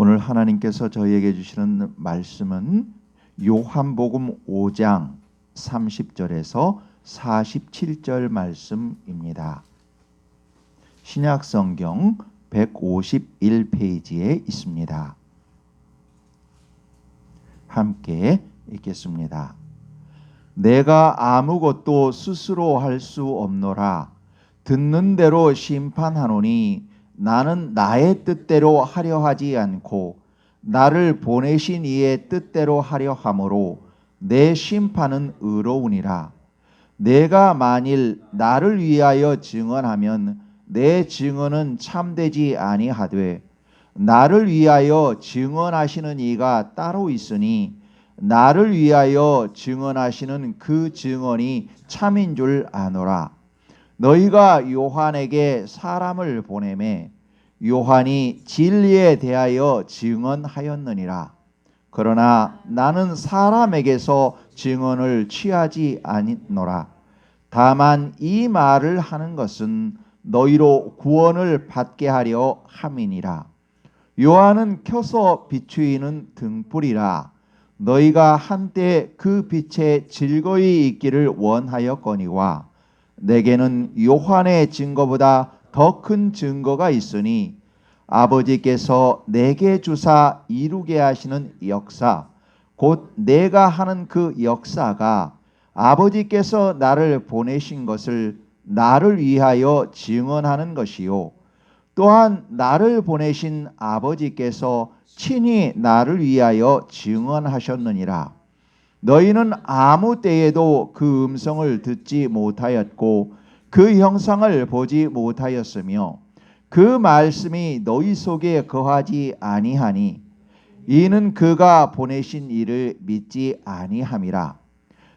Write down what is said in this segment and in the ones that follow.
오늘 하나님께서 저희에게 주시는 말씀은 요한복음 5장 30절에서 47절 말씀입니다. 신약성경 151페이지에 있습니다. 함께 읽겠습니다. 내가 아무것도 스스로 할 수 없노라. 듣는 대로 심판하노니 나는 나의 뜻대로 하려 하지 않고 나를 보내신 이의 뜻대로 하려 함으로 내 심판은 의로우니라. 내가 만일 나를 위하여 증언하면 내 증언은 참되지 아니하되 나를 위하여 증언하시는 이가 따로 있으니 나를 위하여 증언하시는 그 증언이 참인 줄 아노라. 너희가 요한에게 사람을 보내매 요한이 진리에 대하여 증언하였느니라. 그러나 나는 사람에게서 증언을 취하지 아니노라. 다만 이 말을 하는 것은 너희로 구원을 받게 하려 함이니라. 요한은 켜서 비추이는 등불이라. 너희가 한때 그 빛에 즐거이 있기를 원하였거니와 내게는 요한의 증거보다 더 큰 증거가 있으니 아버지께서 내게 주사 이루게 하시는 역사 곧 내가 하는 그 역사가 아버지께서 나를 보내신 것을 나를 위하여 증언하는 것이요 또한 나를 보내신 아버지께서 친히 나를 위하여 증언하셨느니라. 너희는 아무 때에도 그 음성을 듣지 못하였고 그 형상을 보지 못하였으며 그 말씀이 너희 속에 거하지 아니하니 이는 그가 보내신 이를 믿지 아니함이라.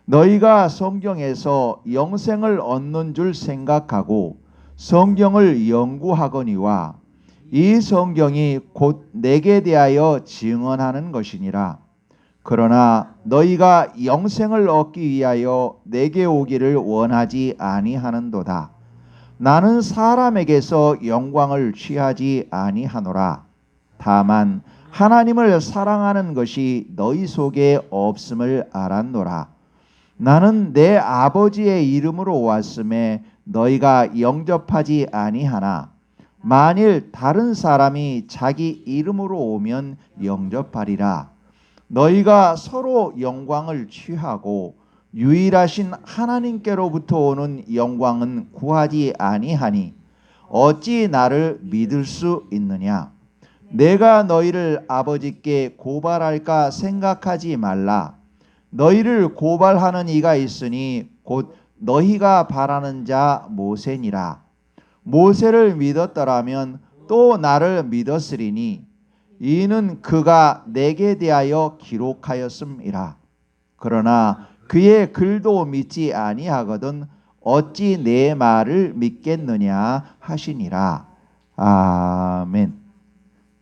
너희가 성경에서 영생을 얻는 줄 생각하고 성경을 연구하거니와 이 성경이 곧 내게 대하여 증언하는 것이니라. 그러나 너희가 영생을 얻기 위하여 내게 오기를 원하지 아니하는도다. 나는 사람에게서 영광을 취하지 아니하노라. 다만 하나님을 사랑하는 것이 너희 속에 없음을 알았노라. 나는 내 아버지의 이름으로 왔음에 너희가 영접하지 아니하나 만일 다른 사람이 자기 이름으로 오면 영접하리라. 너희가 서로 영광을 취하고 유일하신 하나님께로부터 오는 영광은 구하지 아니하니 어찌 나를 믿을 수 있느냐? 내가 너희를 아버지께 고발할까 생각하지 말라. 너희를 고발하는 이가 있으니 곧 너희가 바라는 자 모세니라. 모세를 믿었더라면 또 나를 믿었으리니 이는 그가 내게 대하여 기록하였음이라. 그러나 그의 글도 믿지 아니하거든 어찌 내 말을 믿겠느냐 하시니라. 아멘.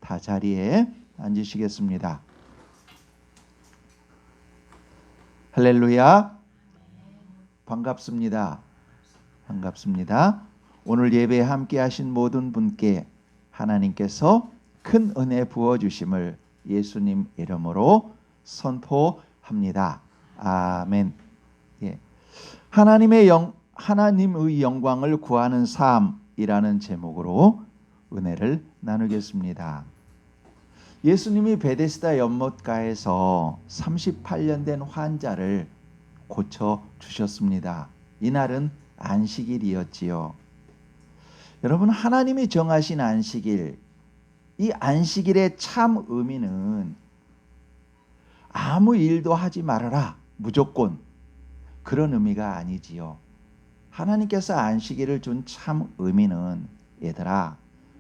다 자리에 앉으시겠습니다. 할렐루야. 반갑습니다. 반갑습니다. 오늘 예배에 함께 하신 모든 분께 하나님께서 큰 은혜 부어주심을 예수님 이름으로 선포합니다. 아멘. 예. 하나님의 영광을 구하는 삶이라는 제목으로 은혜를 나누겠습니다. 예수님이 베데스다 연못가에서 38년 된 환자를 고쳐 주셨습니다. 이날은 안식일이었지요. 여러분, 하나님이 정하신 안식일, 이 안식일의 참 의미는 아무 일도 하지 말아라, 무조건 그런 의미가 아니지요. 하나님께서 안식일을 준 참 의미는 얘들아,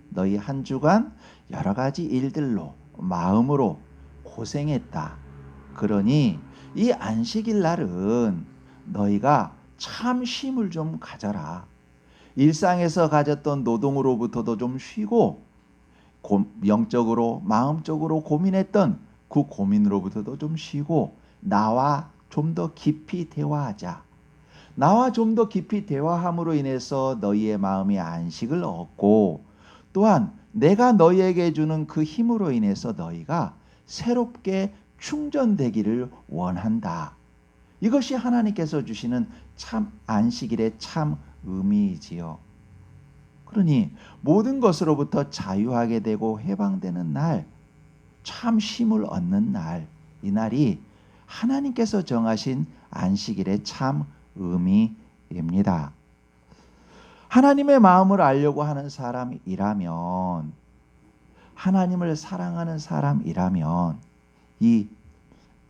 너희 한 주간 여러 가지 일들로 마음으로 고생했다. 그러니 이 안식일 날은 너희가 참 쉼을 좀 가져라. 일상에서 가졌던 노동으로부터도 좀 쉬고 영적으로 마음적으로 고민했던 그 고민으로부터도 좀 쉬고 나와 좀 더 깊이 대화하자. 나와 좀 더 깊이 대화함으로 인해서 너희의 마음이 안식을 얻고 또한 내가 너희에게 주는 그 힘으로 인해서 너희가 새롭게 충전되기를 원한다. 이것이 하나님께서 주시는 참 안식일의 참 의미이지요. 그러니 모든 것으로부터 자유하게 되고 해방되는 날, 참 쉼을 얻는 날, 이 날이 하나님께서 정하신 안식일의 참 의미입니다. 하나님의 마음을 알려고 하는 사람이라면, 하나님을 사랑하는 사람이라면 이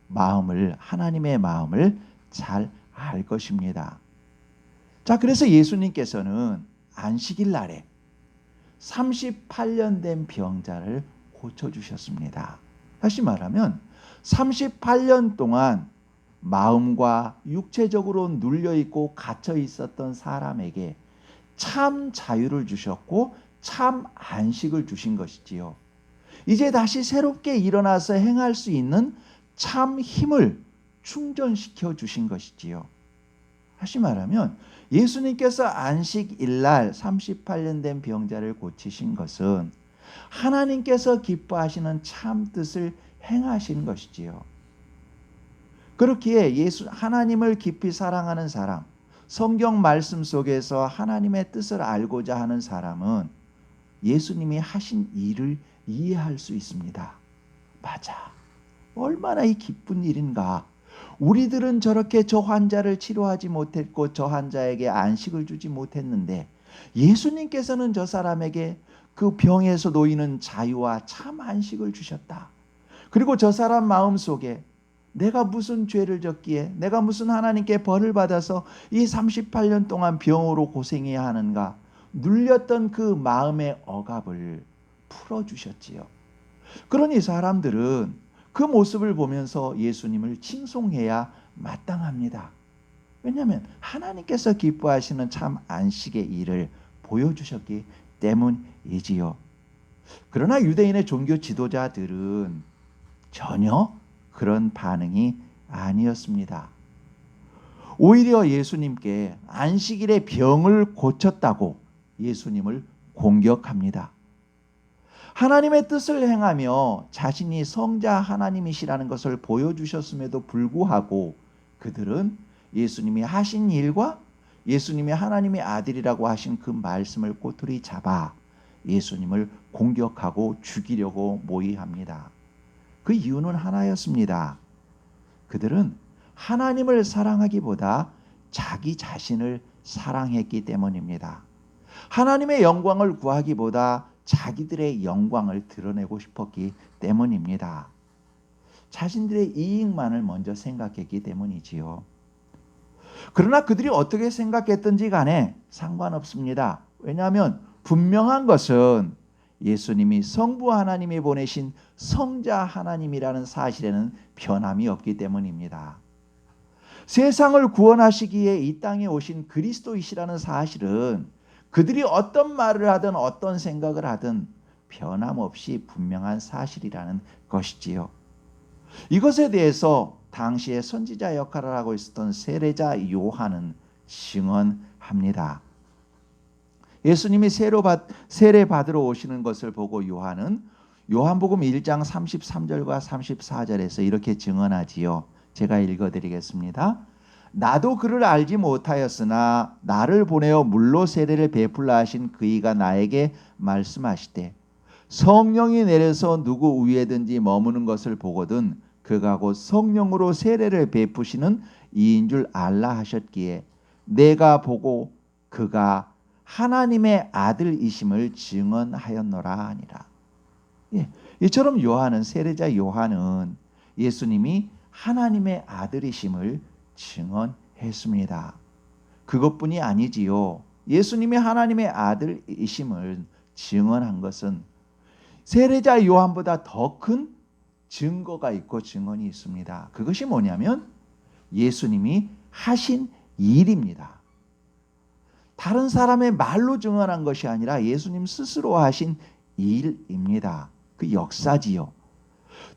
마음을, 하나님의 마음을 잘 알 것입니다. 자, 그래서 예수님께서는 안식일 날에 38년 된 병자를 고쳐주셨습니다. 다시 말하면 38년 동안 마음과 육체적으로 눌려있고 갇혀 있었던 사람에게 참 자유를 주셨고 참 안식을 주신 것이지요. 이제 다시 새롭게 일어나서 행할 수 있는 참 힘을 충전시켜 주신 것이지요. 다시 말하면 예수님께서 안식일날 38년 된 병자를 고치신 것은 하나님께서 기뻐하시는 참 뜻을 행하신 것이지요. 그렇기에 하나님을 깊이 사랑하는 사람, 성경 말씀 속에서 하나님의 뜻을 알고자 하는 사람은 예수님이 하신 일을 이해할 수 있습니다. 맞아. 얼마나 이 기쁜 일인가. 우리들은 저렇게 저 환자를 치료하지 못했고 저 환자에게 안식을 주지 못했는데 예수님께서는 저 사람에게 그 병에서 놓이는 자유와 참 안식을 주셨다. 그리고 저 사람 마음속에 내가 무슨 죄를 졌기에, 내가 무슨 하나님께 벌을 받아서 이 38년 동안 병으로 고생해야 하는가, 눌렸던 그 마음의 억압을 풀어주셨지요. 그러니 사람들은 그 모습을 보면서 예수님을 칭송해야 마땅합니다. 왜냐하면 하나님께서 기뻐하시는 참 안식의 일을 보여주셨기 때문이지요. 그러나 유대인의 종교 지도자들은 전혀 그런 반응이 아니었습니다. 오히려 예수님께 안식일에 병을 고쳤다고 예수님을 공격합니다. 하나님의 뜻을 행하며 자신이 성자 하나님이시라는 것을 보여주셨음에도 불구하고 그들은 예수님이 하신 일과 예수님이 하나님의 아들이라고 하신 그 말씀을 꼬투리 잡아 예수님을 공격하고 죽이려고 모의합니다. 그 이유는 하나였습니다. 그들은 하나님을 사랑하기보다 자기 자신을 사랑했기 때문입니다. 하나님의 영광을 구하기보다 자기들의 영광을 드러내고 싶었기 때문입니다. 자신들의 이익만을 먼저 생각했기 때문이지요. 그러나 그들이 어떻게 생각했든지 간에 상관없습니다. 왜냐하면 분명한 것은 예수님이 성부 하나님이 보내신 성자 하나님이라는 사실에는 변함이 없기 때문입니다. 세상을 구원하시기에 이 땅에 오신 그리스도이시라는 사실은 그들이 어떤 말을 하든 어떤 생각을 하든 변함없이 분명한 사실이라는 것이지요. 이것에 대해서 당시에 선지자 역할을 하고 있었던 세례자 요한은 증언합니다. 예수님이 세례 받으러 오시는 것을 보고 요한은 요한복음 1장 33절과 34절에서 이렇게 증언하지요. 제가 읽어드리겠습니다. 나도 그를 알지 못하였으나 나를 보내어 물로 세례를 베풀라 하신 그이가 나에게 말씀하시되 성령이 내려서 누구 위에든지 머무는 것을 보거든 그가 곧 성령으로 세례를 베푸시는 이인 줄 알라 하셨기에 내가 보고 그가 하나님의 아들이심을 증언하였노라 하니라. 이처럼 요한은, 세례자 요한은 예수님이 하나님의 아들이심을 증언했습니다. 그것뿐이 아니지요. 예수님이 하나님의 아들이심을 증언한 것은 세례자 요한보다 더 큰 증거가 있고 증언이 있습니다. 그것이 뭐냐면 예수님이 하신 일입니다. 다른 사람의 말로 증언한 것이 아니라 예수님 스스로 하신 일입니다. 그 역사지요.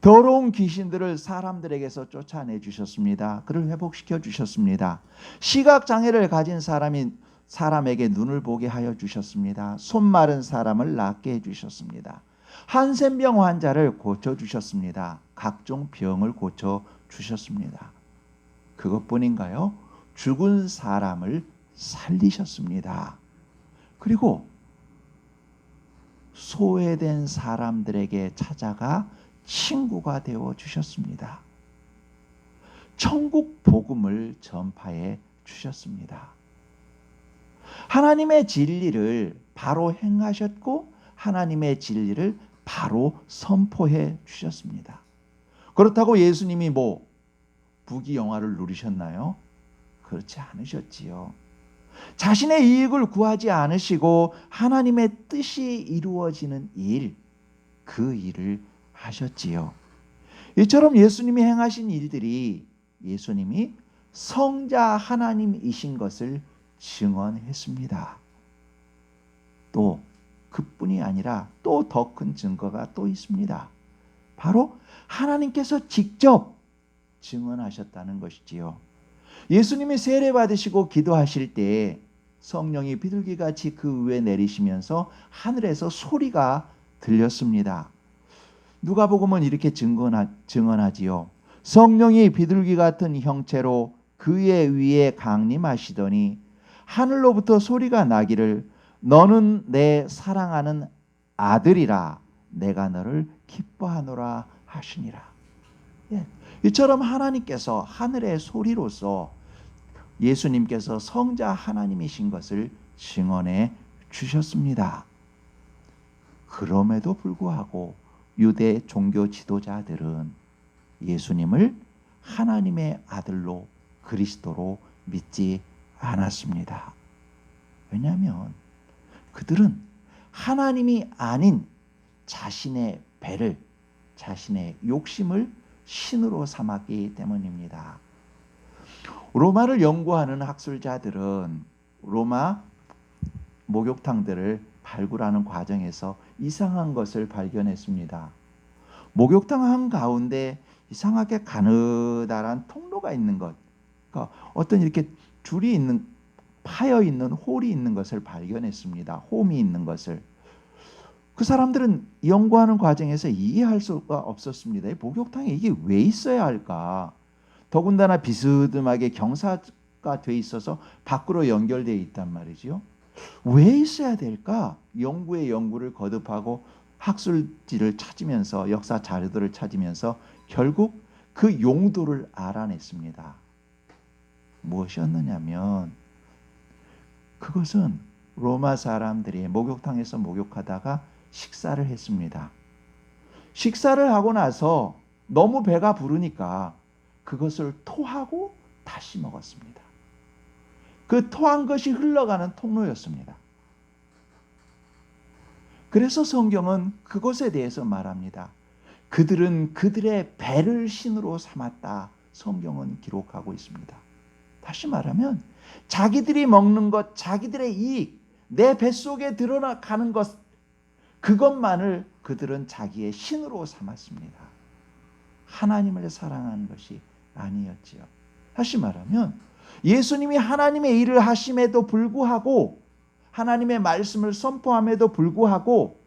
더러운 귀신들을 사람들에게서 쫓아내 주셨습니다. 그를 회복시켜 주셨습니다. 시각장애를 가진 사람이 사람에게 눈을 보게 하여 주셨습니다. 손 마른 사람을 낫게 해주셨습니다. 한센병 환자를 고쳐주셨습니다. 각종 병을 고쳐주셨습니다. 그것뿐인가요? 죽은 사람을 살리셨습니다. 그리고 소외된 사람들에게 찾아가 친구가 되어 주셨습니다. 천국 복음을 전파해 주셨습니다. 하나님의 진리를 바로 행하셨고 하나님의 진리를 바로 선포해 주셨습니다. 그렇다고 예수님이 부귀영화를 누리셨나요? 그렇지 않으셨지요. 자신의 이익을 구하지 않으시고 하나님의 뜻이 이루어지는 일, 그 일을 하셨지요. 이처럼 예수님이 행하신 일들이 예수님이 성자 하나님이신 것을 증언했습니다. 또 그뿐이 아니라 또 더 큰 증거가 또 있습니다. 바로 하나님께서 직접 증언하셨다는 것이지요. 예수님이 세례 받으시고 기도하실 때 성령이 비둘기같이 그 위에 내리시면서 하늘에서 소리가 들렸습니다. 누가복음은 이렇게 증언하지요. 성령이 비둘기 같은 형체로 그의 위에 강림하시더니 하늘로부터 소리가 나기를 너는 내 사랑하는 아들이라 내가 너를 기뻐하노라 하시니라. 이처럼 하나님께서 하늘의 소리로서 예수님께서 성자 하나님이신 것을 증언해 주셨습니다. 그럼에도 불구하고 유대 종교 지도자들은 예수님을 하나님의 아들로 그리스도로 믿지 않았습니다. 왜냐하면 그들은 하나님이 아닌 자신의 배를, 자신의 욕심을 신으로 삼았기 때문입니다. 로마를 연구하는 학술자들은 로마 목욕탕들을 발굴하는 과정에서 이상한 것을 발견했습니다. 목욕탕 한가운데 이상하게 가느다란 통로가 있는 것, 그러니까 어떤 이렇게 줄이 있는, 파여 있는 홀이 있는 것을 발견했습니다. 홈이 있는 것을. 그 사람들은 연구하는 과정에서 이해할 수가 없었습니다. 목욕탕에 이게 왜 있어야 할까? 더군다나 비스듬하게 경사가 돼 있어서 밖으로 연결되어 있단 말이지요. 왜 있어야 될까? 연구에 연구를 거듭하고 학술지를 찾으면서 역사 자료들을 찾으면서 결국 그 용도를 알아냈습니다. 무엇이었느냐면 그것은 로마 사람들이 목욕탕에서 목욕하다가 식사를 했습니다. 식사를 하고 나서 너무 배가 부르니까 그것을 토하고 다시 먹었습니다. 그 토한 것이 흘러가는 통로였습니다. 그래서 성경은 그것에 대해서 말합니다. 그들은 그들의 배를 신으로 삼았다. 성경은 기록하고 있습니다. 다시 말하면 자기들이 먹는 것, 자기들의 이익, 내 뱃속에 들어가는 것, 그것만을 그들은 자기의 신으로 삼았습니다. 하나님을 사랑하는 것이 아니었지요. 다시 말하면 예수님이 하나님의 일을 하심에도 불구하고 하나님의 말씀을 선포함에도 불구하고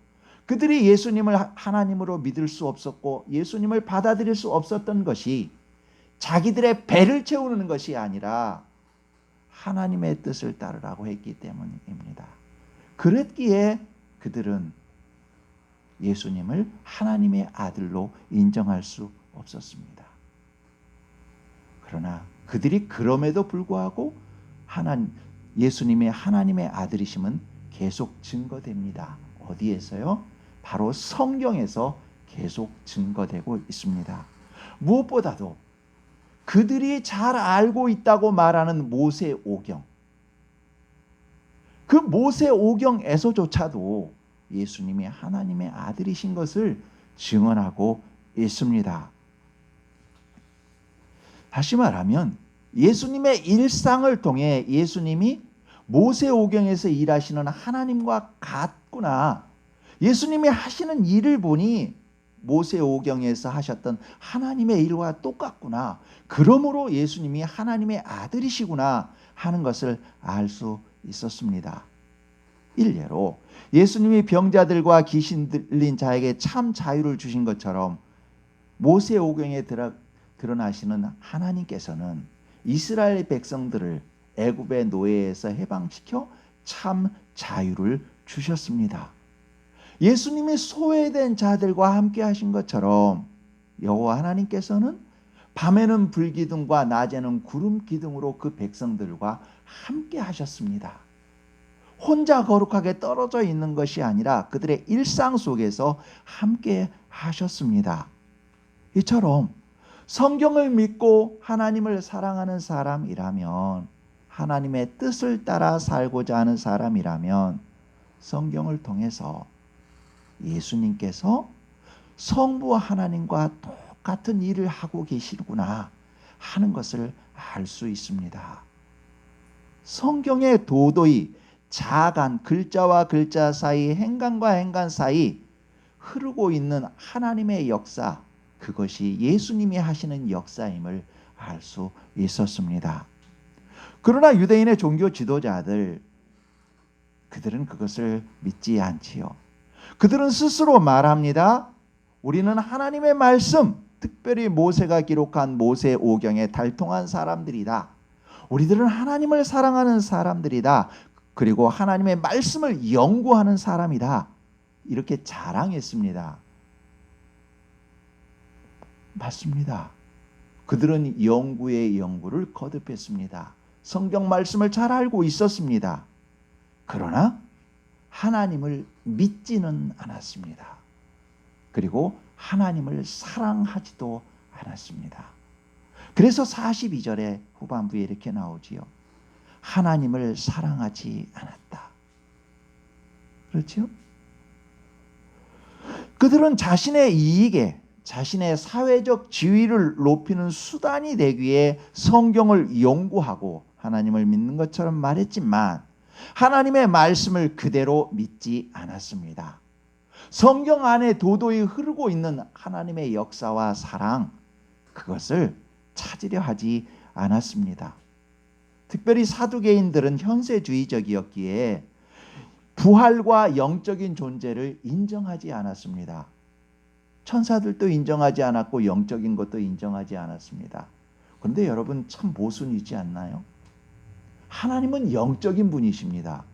그들이 예수님을 하나님으로 믿을 수 없었고 예수님을 받아들일 수 없었던 것이 자기들의 배를 채우는 것이 아니라 하나님의 뜻을 따르라고 했기 때문입니다. 그랬기에 그들은 예수님을 하나님의 아들로 인정할 수 없었습니다. 그러나 그들이 그럼에도 불구하고 예수님의 하나님의 아들이심은 계속 증거됩니다. 어디에서요? 바로 성경에서 계속 증거되고 있습니다. 무엇보다도 그들이 잘 알고 있다고 말하는 모세오경, 그 모세오경에서조차도 예수님이 하나님의 아들이신 것을 증언하고 있습니다. 다시 말하면 예수님의 일상을 통해 예수님이 모세오경에서 일하시는 하나님과 같구나. 예수님이 하시는 일을 보니 모세오경에서 하셨던 하나님의 일과 똑같구나. 그러므로 예수님이 하나님의 아들이시구나 하는 것을 알 수 있었습니다. 일례로 예수님이 병자들과 귀신 들린 자에게 참 자유를 주신 것처럼 모세오경에 드러나시는 하나님께서는 이스라엘 백성들을 애굽의 노예에서 해방시켜 참 자유를 주셨습니다. 예수님이 소외된 자들과 함께 하신 것처럼 여호와 하나님께서는 밤에는 불기둥과 낮에는 구름 기둥으로 그 백성들과 함께 하셨습니다. 혼자 거룩하게 떨어져 있는 것이 아니라 그들의 일상 속에서 함께 하셨습니다. 이처럼 성경을 믿고 하나님을 사랑하는 사람이라면, 하나님의 뜻을 따라 살고자 하는 사람이라면 성경을 통해서 예수님께서 성부 하나님과 똑같은 일을 하고 계시구나 하는 것을 알 수 있습니다. 성경에 도도히 자간, 글자와 글자 사이, 행간과 행간 사이 흐르고 있는 하나님의 역사, 그것이 예수님이 하시는 역사임을 알 수 있었습니다. 그러나 유대인의 종교 지도자들, 그들은 그것을 믿지 않지요. 그들은 스스로 말합니다. 우리는 하나님의 말씀, 특별히 모세가 기록한 모세오경에 달통한 사람들이다. 우리들은 하나님을 사랑하는 사람들이다. 그리고 하나님의 말씀을 연구하는 사람이다. 이렇게 자랑했습니다. 맞습니다. 그들은 연구의 연구를 거듭했습니다. 성경 말씀을 잘 알고 있었습니다. 그러나 하나님을 믿지는 않았습니다. 그리고 하나님을 사랑하지도 않았습니다. 그래서 42절의 후반부에 이렇게 나오지요. 하나님을 사랑하지 않았다. 그렇죠? 그들은 자신의 이익에, 자신의 사회적 지위를 높이는 수단이 되기 위해 성경을 연구하고 하나님을 믿는 것처럼 말했지만 하나님의 말씀을 그대로 믿지 않았습니다. 성경 안에 도도히 흐르고 있는 하나님의 역사와 사랑, 그것을 찾으려 하지 않았습니다. 특별히 사두개인들은 현세주의적이었기에 부활과 영적인 존재를 인정하지 않았습니다. 천사들도 인정하지 않았고 영적인 것도 인정하지 않았습니다. 그런데 여러분 참 모순이지 않나요? 하나님은 영적인 분이십니다.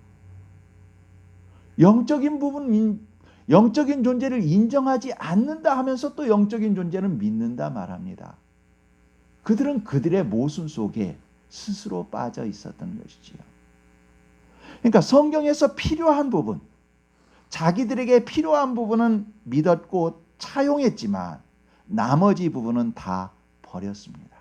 영적인 존재를 인정하지 않는다 하면서 또 영적인 존재를 믿는다 말합니다. 그들은 그들의 모순 속에 스스로 빠져 있었던 것이지요. 그러니까 성경에서 필요한 부분, 자기들에게 필요한 부분은 믿었고 차용했지만 나머지 부분은 다 버렸습니다.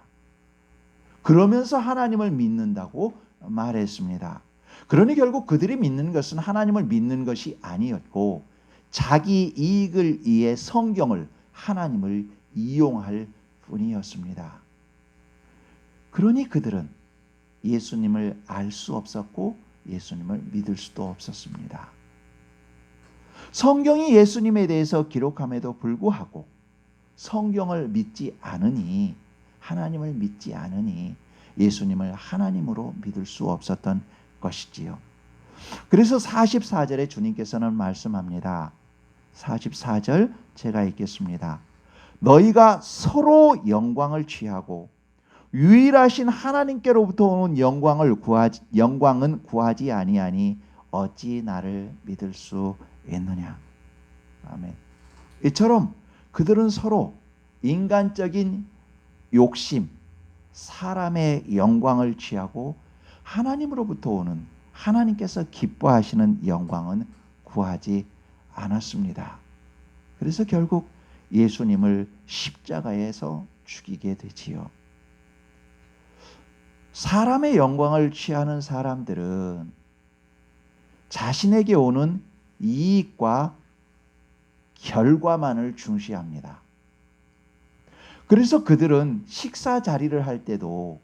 그러면서 하나님을 믿는다고 말했습니다. 그러니 결국 그들이 믿는 것은 하나님을 믿는 것이 아니었고 자기 이익을 위해 성경을, 하나님을 이용할 뿐이었습니다. 그러니 그들은 예수님을 알 수 없었고 예수님을 믿을 수도 없었습니다. 성경이 예수님에 대해서 기록함에도 불구하고 성경을 믿지 않으니, 하나님을 믿지 않으니 예수님을 하나님으로 믿을 수 없었던 것이지요. 그래서 44절에 주님께서는 말씀합니다. 44절 제가 읽겠습니다. 너희가 서로 영광을 취하고 유일하신 하나님께로부터 오는 영광은 구하지 아니하니 어찌 나를 믿을 수 있느냐. 아멘. 이처럼 그들은 서로 인간적인 욕심, 사람의 영광을 취하고 하나님으로부터 오는, 하나님께서 기뻐하시는 영광은 구하지 않았습니다. 그래서 결국 예수님을 십자가에서 죽이게 되지요. 사람의 영광을 취하는 사람들은 자신에게 오는 이익과 결과만을 중시합니다. 그래서 그들은 식사 자리를 할 때도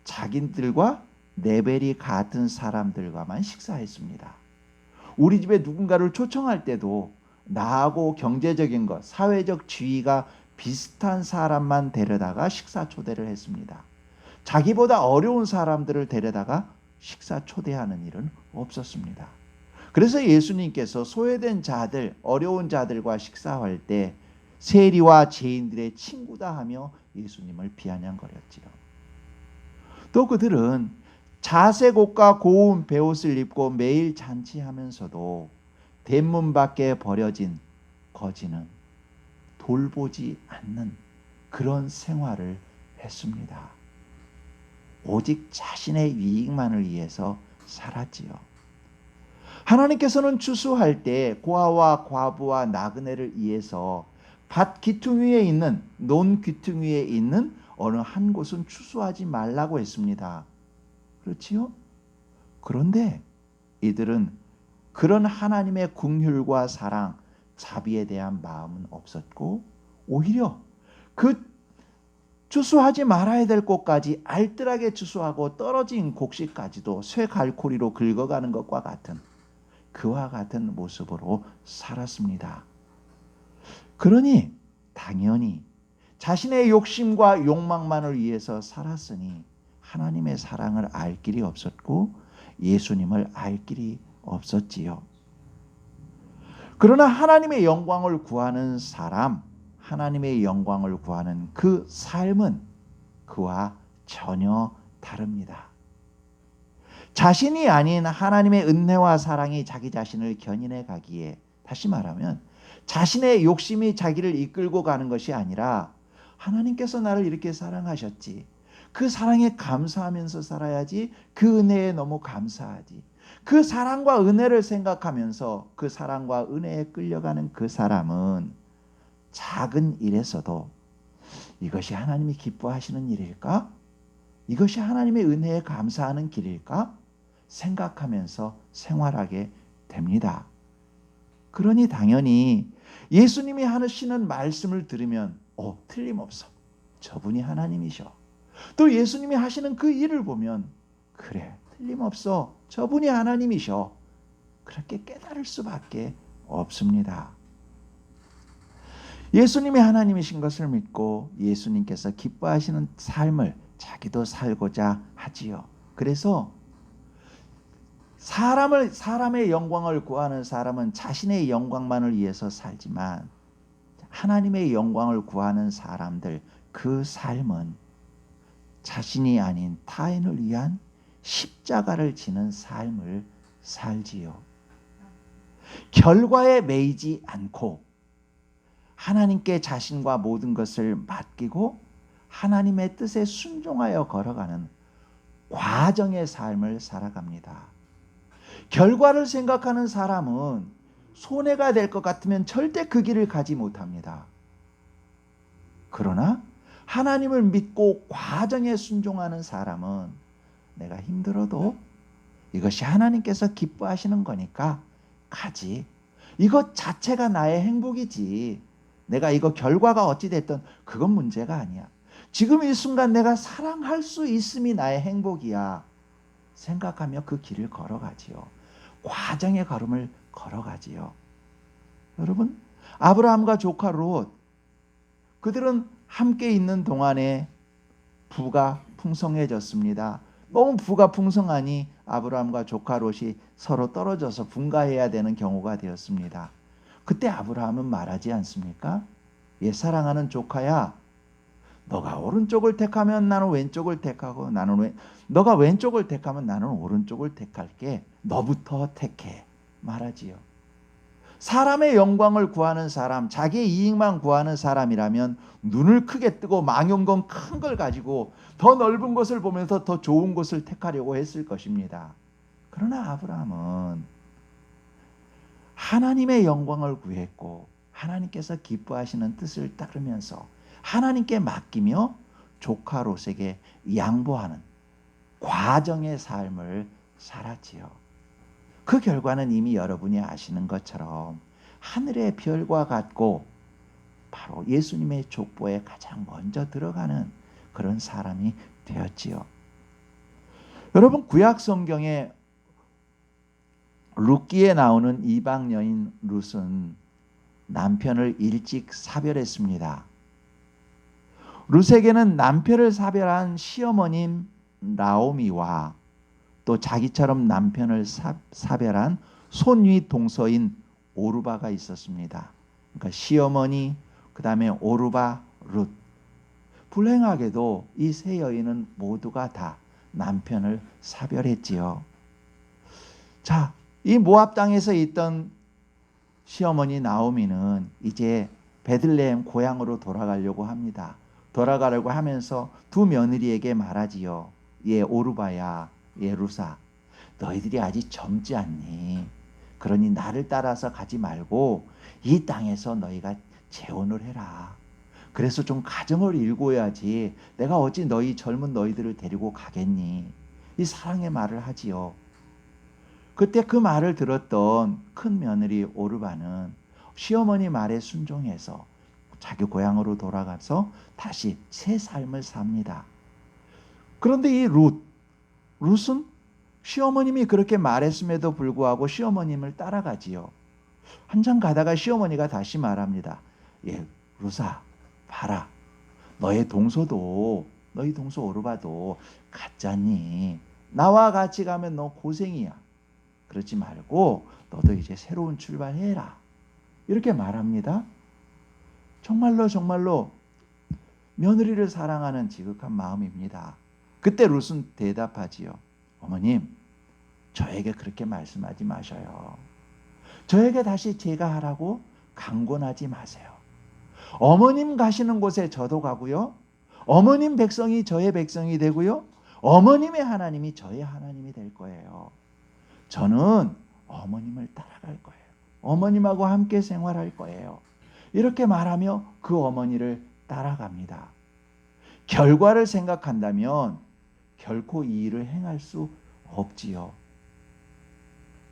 자기들과 레벨이 같은 사람들과만 식사했습니다. 우리 집에 누군가를 초청할 때도 나하고 경제적인 것, 사회적 지위가 비슷한 사람만 데려다가 식사 초대를 했습니다. 자기보다 어려운 사람들을 데려다가 식사 초대하는 일은 없었습니다. 그래서 예수님께서 소외된 자들, 어려운 자들과 식사할 때 세리와 죄인들의 친구다 하며 예수님을 비아냥거렸지요. 또 그들은 자색옷과 고운 베옷을 입고 매일 잔치하면서도 대문 밖에 버려진 거지는 돌보지 않는 그런 생활을 했습니다. 오직 자신의 이익만을 위해서 살았지요. 하나님께서는 추수할 때 고아와 과부와 나그네를 위해서 밭 귀퉁 위에 있는 논 귀퉁 위에 있는 어느 한 곳은 추수하지 말라고 했습니다. 그렇지요? 그런데 이들은 그런 하나님의 긍휼과 사랑, 자비에 대한 마음은 없었고 오히려 그 추수하지 말아야 될 곳까지 알뜰하게 추수하고 떨어진 곡식까지도 쇠갈고리로 긁어가는 것과 같은 그와 같은 모습으로 살았습니다. 그러니 당연히 자신의 욕심과 욕망만을 위해서 살았으니 하나님의 사랑을 알 길이 없었고 예수님을 알 길이 없었지요. 그러나 하나님의 영광을 구하는 사람, 하나님의 영광을 구하는 그 삶은 그와 전혀 다릅니다. 자신이 아닌 하나님의 은혜와 사랑이 자기 자신을 견인해 가기에, 다시 말하면 자신의 욕심이 자기를 이끌고 가는 것이 아니라 하나님께서 나를 이렇게 사랑하셨지, 그 사랑에 감사하면서 살아야지, 그 은혜에 너무 감사하지, 그 사랑과 은혜를 생각하면서 그 사랑과 은혜에 끌려가는 그 사람은 작은 일에서도 이것이 하나님이 기뻐하시는 일일까? 이것이 하나님의 은혜에 감사하는 길일까? 생각하면서 생활하게 됩니다. 그러니 당연히 예수님이 하시는 말씀을 들으면 틀림없어, 저분이 하나님이셔. 또 예수님이 하시는 그 일을 보면 그래, 틀림없어, 저분이 하나님이셔. 그렇게 깨달을 수밖에 없습니다. 예수님이 하나님이신 것을 믿고 예수님께서 기뻐하시는 삶을 자기도 살고자 하지요. 그래서 사람의 영광을 구하는 사람은 자신의 영광만을 위해서 살지만 하나님의 영광을 구하는 사람들, 그 삶은 자신이 아닌 타인을 위한 십자가를 지는 삶을 살지요. 결과에 매이지 않고 하나님께 자신과 모든 것을 맡기고 하나님의 뜻에 순종하여 걸어가는 과정의 삶을 살아갑니다. 결과를 생각하는 사람은 손해가 될 것 같으면 절대 그 길을 가지 못합니다. 그러나 하나님을 믿고 과정에 순종하는 사람은 내가 힘들어도 이것이 하나님께서 기뻐하시는 거니까 가지. 이것 자체가 나의 행복이지. 내가 이거 결과가 어찌 됐든 그건 문제가 아니야. 지금 이 순간 내가 사랑할 수 있음이 나의 행복이야 생각하며 그 길을 걸어가지요. 과정의 걸음을 걸어가지요. 여러분, 아브라함과 조카 롯, 그들은 함께 있는 동안에 부가 풍성해졌습니다. 너무 부가 풍성하니 아브라함과 조카 롯이 서로 떨어져서 분가해야 되는 경우가 되었습니다. 그때 아브라함은 말하지 않습니까? 사랑하는 조카야, 너가 오른쪽을 택하면 나는 왼쪽을 택하고, 너가 왼쪽을 택하면 나는 오른쪽을 택할게. 너부터 택해. 말하지요. 사람의 영광을 구하는 사람, 자기의 이익만 구하는 사람이라면 눈을 크게 뜨고 망연건 큰 걸 가지고 더 넓은 곳을 보면서 더 좋은 곳을 택하려고 했을 것입니다. 그러나 아브라함은 하나님의 영광을 구했고 하나님께서 기뻐하시는 뜻을 따르면서 하나님께 맡기며 조카 롯에게 양보하는 과정의 삶을 살았지요. 그 결과는 이미 여러분이 아시는 것처럼 하늘의 별과 같고 바로 예수님의 족보에 가장 먼저 들어가는 그런 사람이 되었지요. 여러분, 구약 성경에 룻기에 나오는 이방 여인 룻은 남편을 일찍 사별했습니다. 룻에게는 남편을 사별한 시어머님 나오미와 또 자기처럼 남편을 사별한 손위 동서인 오르바가 있었습니다. 그러니까 시어머니, 그 다음에 오르바, 룻. 불행하게도 이 세 여인은 모두가 다 남편을 사별했지요. 자, 이 모압 땅에서 있던 시어머니 나오미는 이제 베들레헴 고향으로 돌아가려고 합니다. 돌아가려고 하면서 두 며느리에게 말하지요. 얘 오르바야, 얘 루사, 너희들이 아직 젊지 않니? 그러니 나를 따라서 가지 말고 이 땅에서 너희가 재혼을 해라. 그래서 좀 가정을 일궈야지. 내가 어찌 너희 젊은 너희들을 데리고 가겠니? 이 사랑의 말을 하지요. 그때 그 말을 들었던 큰 며느리 오르바는 시어머니 말에 순종해서 자기 고향으로 돌아가서 다시 새 삶을 삽니다. 그런데 이 룻은 시어머님이 그렇게 말했음에도 불구하고 시어머님을 따라가지요. 한참 가다가 시어머니가 다시 말합니다. 예, 룻아, 봐라. 너희 동서 오르바도 갔잖니. 나와 같이 가면 너 고생이야. 그러지 말고 너도 이제 새로운 출발해라. 이렇게 말합니다. 정말로 며느리를 사랑하는 지극한 마음입니다. 그때 룻은 대답하지요. 어머님, 저에게 그렇게 말씀하지 마셔요. 저에게 다시 제가 하라고 강권하지 마세요. 어머님 가시는 곳에 저도 가고요. 어머님 백성이 저의 백성이 되고요. 어머님의 하나님이 저의 하나님이 될 거예요. 저는 어머님을 따라갈 거예요. 어머님하고 함께 생활할 거예요. 이렇게 말하며 그 어머니를 따라갑니다. 결과를 생각한다면 결코 이 일을 행할 수 없지요.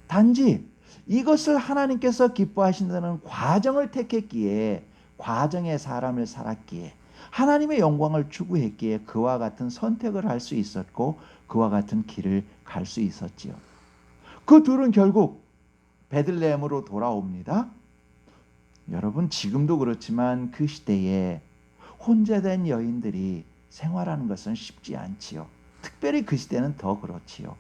단지 이것을 하나님께서 기뻐하신다는 과정을 택했기에, 과정의 사람을 살았기에, 하나님의 영광을 추구했기에 그와 같은 선택을 할 수 있었고 그와 같은 길을 갈 수 있었지요. 그 둘은 결국 베들레헴으로 돌아옵니다. 여러분, 지금도 그렇지만 그 시대에 혼자된 여인들이 생활하는 것은 쉽지 않지요. 특별히 그 시대는 더 그렇지요.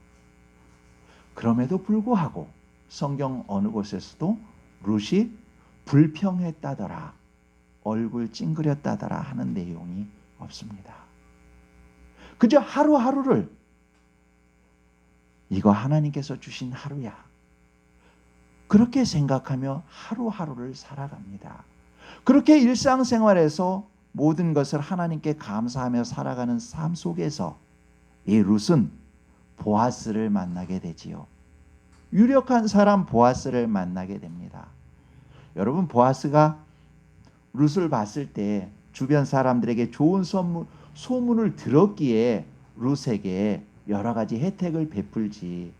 그럼에도 불구하고 성경 어느 곳에서도 룻이 불평했다더라, 얼굴 찡그렸다더라 하는 내용이 없습니다. 그저 하루하루를 이거 하나님께서 주신 하루야, 그렇게 생각하며 하루하루를 살아갑니다. 그렇게 일상생활에서 모든 것을 하나님께 감사하며 살아가는 삶 속에서 이 룻은 보아스를 만나게 되지요. 유력한 사람 보아스를 만나게 됩니다. 여러분, 보아스가 룻을 봤을 때 주변 사람들에게 좋은 소문을 들었기에 룻에게 여러 가지 혜택을 베풀지,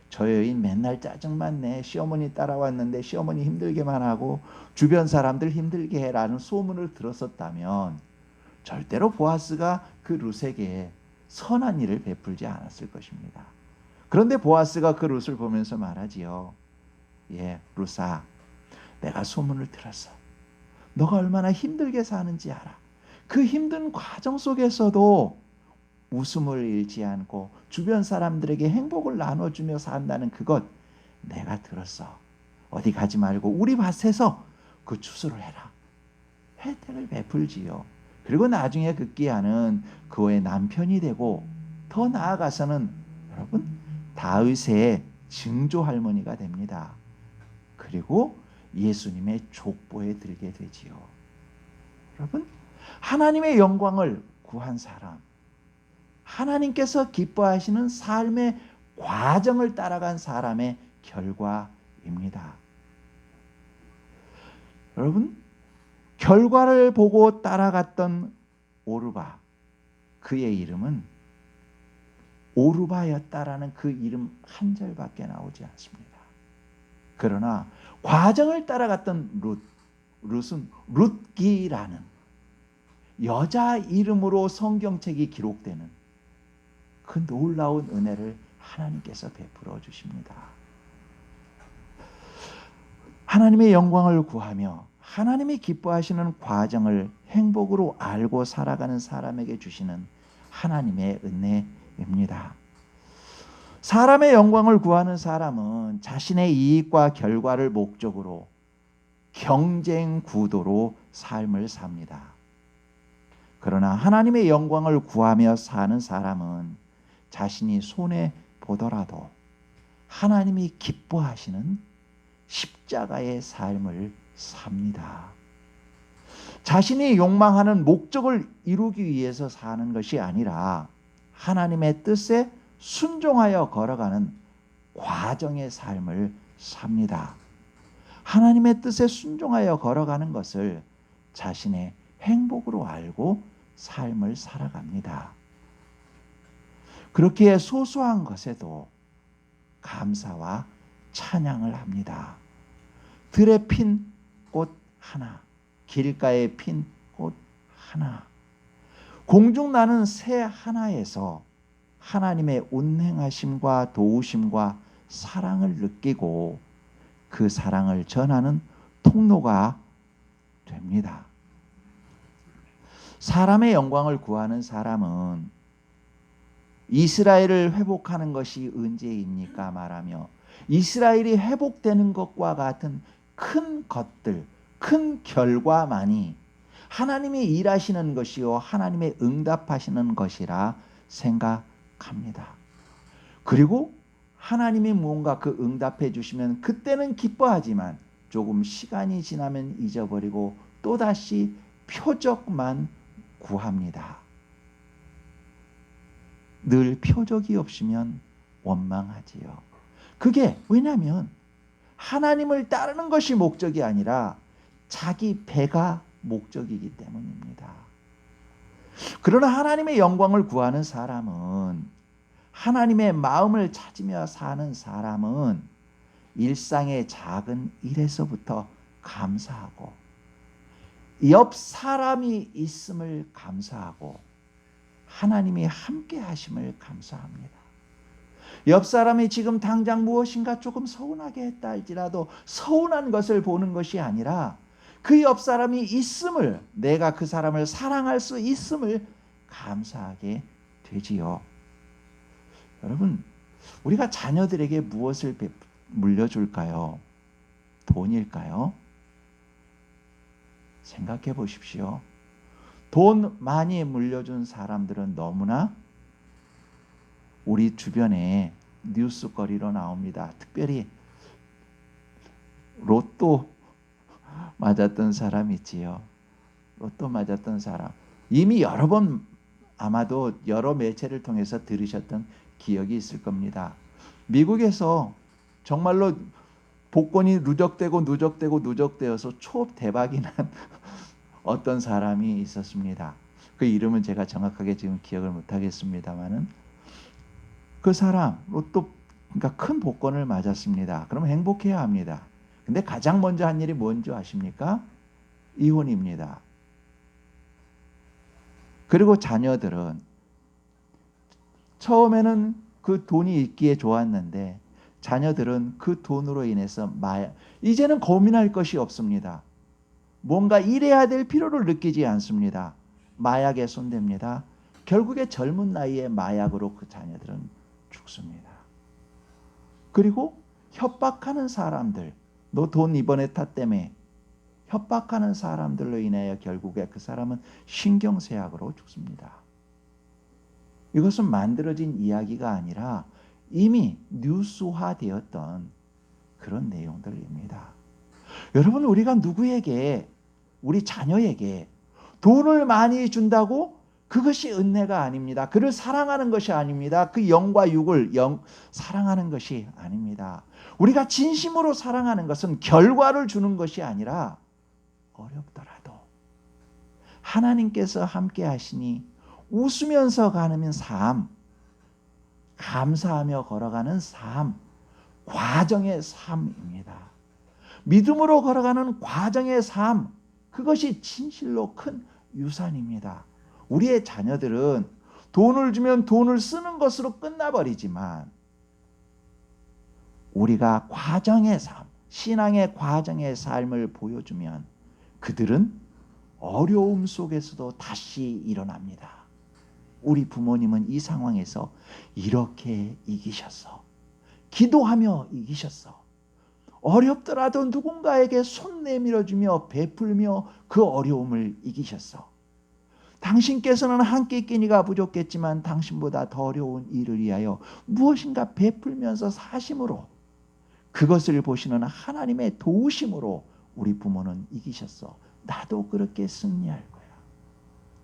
저 여인 맨날 짜증만 내, 시어머니 따라왔는데 시어머니 힘들게만 하고 주변 사람들 힘들게 해라는 소문을 들었었다면 절대로 보아스가 그 룻에게 선한 일을 베풀지 않았을 것입니다. 그런데 보아스가 그 룻을 보면서 말하지요. 예, 룻아, 내가 소문을 들었어. 너가 얼마나 힘들게 사는지 알아. 그 힘든 과정 속에서도 웃음을 잃지 않고 주변 사람들에게 행복을 나눠주며 산다는 그것 내가 들었어. 어디 가지 말고 우리 밭에서 그 추수를 해라. 혜택을 베풀지요. 그리고 나중에 급기야는 그의 남편이 되고, 더 나아가서는 여러분, 다윗의 증조 할머니가 됩니다. 그리고 예수님의 족보에 들게 되지요. 여러분, 하나님의 영광을 구한 사람, 하나님께서 기뻐하시는 삶의 과정을 따라간 사람의 결과입니다. 여러분, 결과를 보고 따라갔던 오르바, 그의 이름은 오르바였다라는 그 이름 한 절밖에 나오지 않습니다. 그러나 과정을 따라갔던 룻은 룻기라는 여자 이름으로 성경책이 기록되는 그 놀라운 은혜를 하나님께서 베풀어 주십니다. 하나님의 영광을 구하며 하나님이 기뻐하시는 과정을 행복으로 알고 살아가는 사람에게 주시는 하나님의 은혜입니다. 사람의 영광을 구하는 사람은 자신의 이익과 결과를 목적으로 경쟁 구도로 삶을 삽니다. 그러나 하나님의 영광을 구하며 사는 사람은 자신이 손해 보더라도 하나님이 기뻐하시는 십자가의 삶을 삽니다. 자신이 욕망하는 목적을 이루기 위해서 사는 것이 아니라 하나님의 뜻에 순종하여 걸어가는 과정의 삶을 삽니다. 하나님의 뜻에 순종하여 걸어가는 것을 자신의 행복으로 알고 삶을 살아갑니다. 그렇기에 소소한 것에도 감사와 찬양을 합니다. 들에 핀 꽃 하나, 길가에 핀 꽃 하나, 공중 나는 새 하나에서 하나님의 운행하심과 도우심과 사랑을 느끼고 그 사랑을 전하는 통로가 됩니다. 사람의 영광을 구하는 사람은 이스라엘을 회복하는 것이 언제입니까? 말하며 이스라엘이 회복되는 것과 같은 큰 것들, 큰 결과만이 하나님이 일하시는 것이요 하나님의 응답하시는 것이라 생각합니다. 그리고 하나님이 무언가 그 응답해 주시면 그때는 기뻐하지만 조금 시간이 지나면 잊어버리고 또다시 표적만 구합니다. 늘 표적이 없으면 원망하지요. 그게 왜냐하면 하나님을 따르는 것이 목적이 아니라 자기 배가 목적이기 때문입니다. 그러나 하나님의 영광을 구하는 사람은, 하나님의 마음을 찾으며 사는 사람은 일상의 작은 일에서부터 감사하고 옆 사람이 있음을 감사하고 하나님이 함께 하심을 감사합니다. 옆 사람이 지금 당장 무엇인가 조금 서운하게 했다 할지라도 서운한 것을 보는 것이 아니라 그 옆 사람이 있음을, 내가 그 사람을 사랑할 수 있음을 감사하게 되지요. 여러분, 우리가 자녀들에게 무엇을 물려줄까요? 돈일까요? 생각해 보십시오. 돈 많이 물려준 사람들은 너무나 우리 주변에 뉴스거리로 나옵니다. 특별히 로또 맞았던 사람 있지요. 로또 맞았던 사람. 이미 여러 번 아마도 여러 매체를 통해서 들으셨던 기억이 있을 겁니다. 미국에서 정말로 복권이 누적되어서 초대박이 난 어떤 사람이 있었습니다. 그 이름은 제가 정확하게 지금 기억을 못하겠습니다만은 그 사람 로또, 그러니까 큰 복권을 맞았습니다. 그러면 행복해야 합니다. 근데 가장 먼저 한 일이 뭔지 아십니까? 이혼입니다. 그리고 자녀들은 처음에는 그 돈이 있기에 좋았는데 자녀들은 그 돈으로 인해서 이제는 고민할 것이 없습니다. 뭔가 일해야 될 필요를 느끼지 않습니다. 마약에 손댑니다. 결국에 젊은 나이에 마약으로 그 자녀들은 죽습니다. 그리고 협박하는 사람들, 너 돈 이번에 탔다며 협박하는 사람들로 인하여 결국에 그 사람은 신경쇠약으로 죽습니다. 이것은 만들어진 이야기가 아니라 이미 뉴스화되었던 그런 내용들입니다. 여러분, 우리가 누구에게, 우리 자녀에게 돈을 많이 준다고 그것이 은혜가 아닙니다. 그를 사랑하는 것이 아닙니다. 그 영과 육을 사랑하는 것이 아닙니다. 우리가 진심으로 사랑하는 것은 결과를 주는 것이 아니라 어렵더라도 하나님께서 함께 하시니 웃으면서 가는 삶, 감사하며 걸어가는 삶, 과정의 삶입니다. 믿음으로 걸어가는 과정의 삶, 그것이 진실로 큰 유산입니다. 우리의 자녀들은 돈을 주면 돈을 쓰는 것으로 끝나버리지만 우리가 과정의 삶, 신앙의 과정의 삶을 보여주면 그들은 어려움 속에서도 다시 일어납니다. 우리 부모님은 이 상황에서 이렇게 이기셨어. 기도하며 이기셨어. 어렵더라도 누군가에게 손 내밀어주며 베풀며 그 어려움을 이기셨어. 당신께서는 한 끼 끼니가 부족했지만 당신보다 더 어려운 일을 위하여 무엇인가 베풀면서 사심으로, 그것을 보시는 하나님의 도우심으로 우리 부모는 이기셨어. 나도 그렇게 승리할 거야.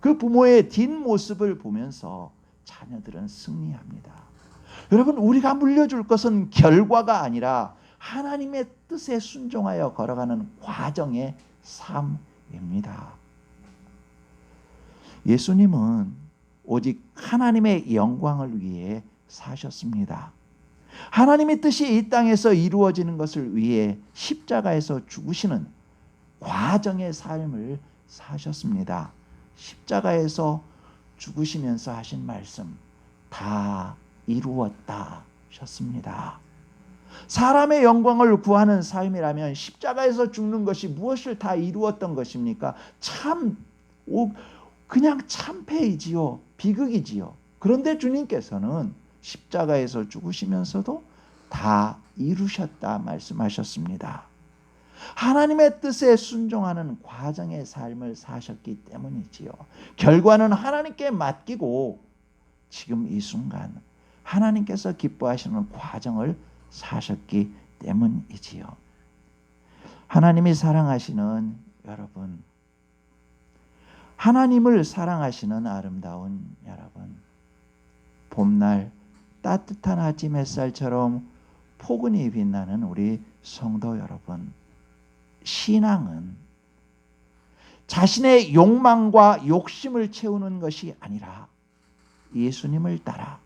그 부모의 뒷모습을 보면서 자녀들은 승리합니다. 여러분, 우리가 물려줄 것은 결과가 아니라 하나님의 뜻에 순종하여 걸어가는 과정의 삶입니다. 예수님은 오직 하나님의 영광을 위해 사셨습니다. 하나님의 뜻이 이 땅에서 이루어지는 것을 위해 십자가에서 죽으시는 과정의 삶을 사셨습니다. 십자가에서 죽으시면서 하신 말씀, 다 이루었다 하셨습니다. 사람의 영광을 구하는 삶이라면 십자가에서 죽는 것이 무엇을 다 이루었던 것입니까? 그냥 참패이지요. 비극이지요. 그런데 주님께서는 십자가에서 죽으시면서도 다 이루셨다 말씀하셨습니다. 하나님의 뜻에 순종하는 과정의 삶을 사셨기 때문이지요. 결과는 하나님께 맡기고 지금 이 순간 하나님께서 기뻐하시는 과정을 사셨기 때문이지요. 하나님이 사랑하시는 여러분, 하나님을 사랑하시는 아름다운 여러분, 봄날 따뜻한 아침 햇살처럼 포근히 빛나는 우리 성도 여러분, 신앙은 자신의 욕망과 욕심을 채우는 것이 아니라 예수님을 따라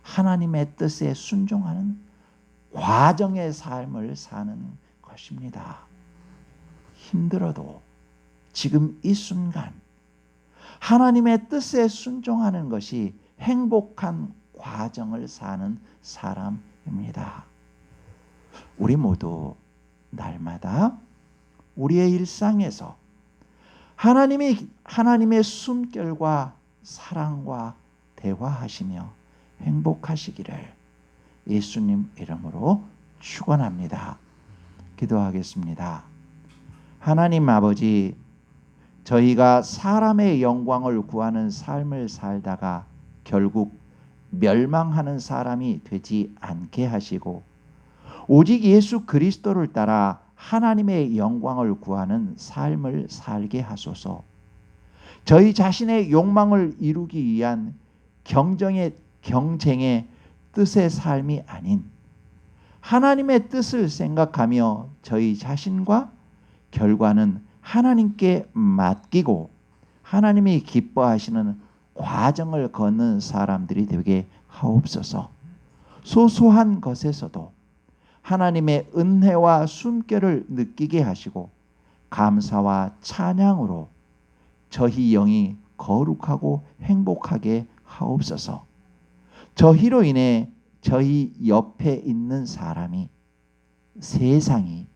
하나님의 뜻에 순종하는 과정의 삶을 사는 것입니다. 힘들어도 지금 이 순간 하나님의 뜻에 순종하는 것이 행복한 과정을 사는 사람입니다. 우리 모두 날마다 우리의 일상에서 하나님의 숨결과 사랑과 대화하시며 행복하시기를 예수님 이름으로 축원합니다. 기도하겠습니다. 하나님 아버지, 저희가 사람의 영광을 구하는 삶을 살다가 결국 멸망하는 사람이 되지 않게 하시고 오직 예수 그리스도를 따라 하나님의 영광을 구하는 삶을 살게 하소서. 저희 자신의 욕망을 이루기 위한 경쟁의 뜻의 삶이 아닌 하나님의 뜻을 생각하며 저희 자신과 결과는 하나님께 맡기고 하나님이 기뻐하시는 과정을 걷는 사람들이 되게 하옵소서. 소소한 것에서도 하나님의 은혜와 숨결을 느끼게 하시고 감사와 찬양으로 저희 영이 거룩하고 행복하게 하옵소서. 저희로 인해 저희 옆에 있는 사람이, 세상이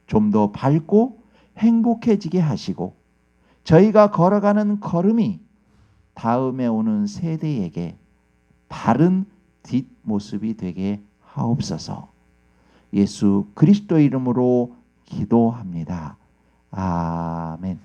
좀 더 밝고 행복해지게 하시고 저희가 걸어가는 걸음이 다음에 오는 세대에게 바른 뒷모습이 되게 하옵소서. 예수 그리스도 이름으로 기도합니다. 아멘.